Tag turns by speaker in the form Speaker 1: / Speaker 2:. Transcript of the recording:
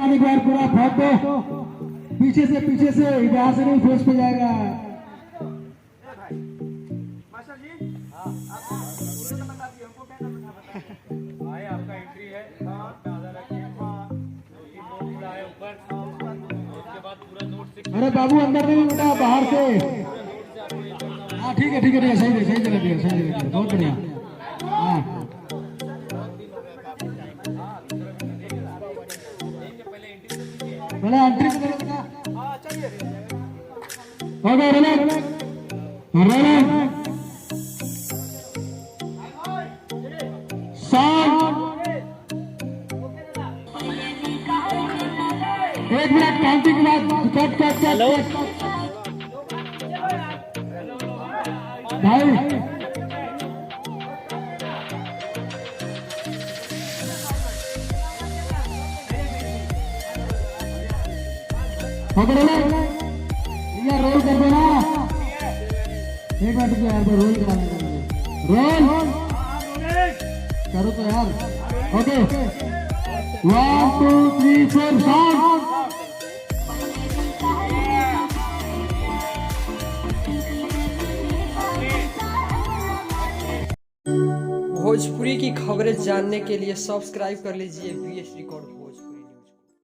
Speaker 1: सामान एक बार पूरा फेंक दो, पीछे से इधर से नहीं, फेस पे जाएगा।
Speaker 2: आपका एंट्री है, आधा रखिए, पूरा है ऊपर, उसके बाद पूरा नोट से।
Speaker 1: अरे बाबू अंदर नहीं बेटा, बाहर से। हाँ ठीक है, सही जगह दिया, बहुत बढ़िया। हाँ पहले एंट्री करो बेटा। Okay rolling sound. 1 minute counting के बाद कट भाई। रोल कर देना, एक बार यार रोल कराने रोल करो तो यार। Okay 1 2 3 4 sound.
Speaker 3: भोजपुरी की खबरें जानने के लिए सब्सक्राइब कर लीजिए VS रिकॉर्ड।